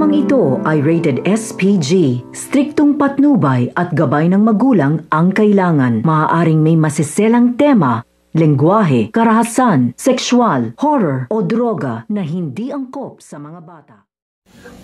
Programang ito ay rated SPG. Striktong patnubay at gabay ng magulang ang kailangan. Maaaring may masiselang tema, lengguwahe, karahasan, sexual, horror o droga na hindi angkop sa mga bata.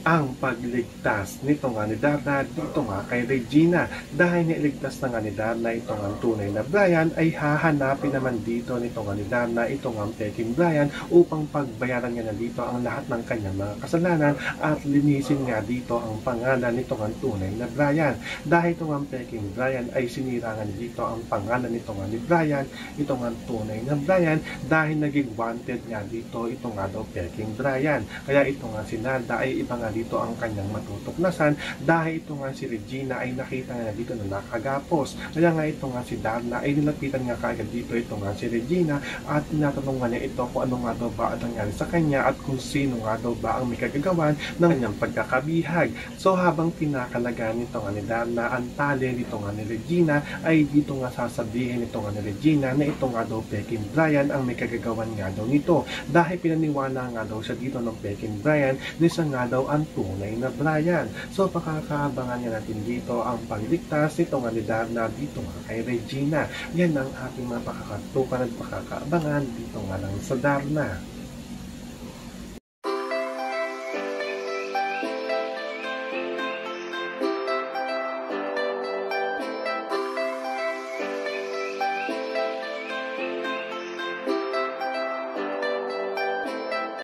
Ang pagligtas nito nga ni Darna dito nga kay Regina. Dahil nailigtas na nga ni Darna ito nga tunay na Brian, ay hahanapin naman dito nito nga ni Darna ito nga peking Brian upang pagbayaran niya na dito ang lahat ng kanyang mga kasalanan at linisin nga dito ang pangalan nito nga tunay na Brian. Dahil ito nga peking Brian ay sinira nga dito ang pangalan nito nga ni Brian, ito nga tunay na Brian, dahil naging wanted nga dito ito nga daw peking Brian. Kaya ito nga si Nalda ay iba nga dito ang kanyang matutuklasan, dahil ito nga si Regina ay nakita nga dito na nakagapos. Kaya nga ito nga si Darna ay nilapitan nga kaagad dito ito nga si Regina at tinatanong nga niya ito kung ano nga daw ba ang nangyari sa kanya at kung sino nga daw ba ang may kagagawan ng kanyang pagkakabihag. So habang pinakalagaan nito nga ni Darna ang tali nito nga ni Regina, ay dito nga sasabihin ito nga ni Regina na ito nga daw peking Brian ang may kagagawan nga daw nito, dahil pinaniwala nga daw siya dito ng peking Brian na siya nga daw ang tunay na Brian. So pakakaabangan nga natin dito ang pagligtas nito nga ni Darna dito nga kay Regina. Yan ang ating mga pakakatukan at pakakaabangan dito nga lang sa Darna.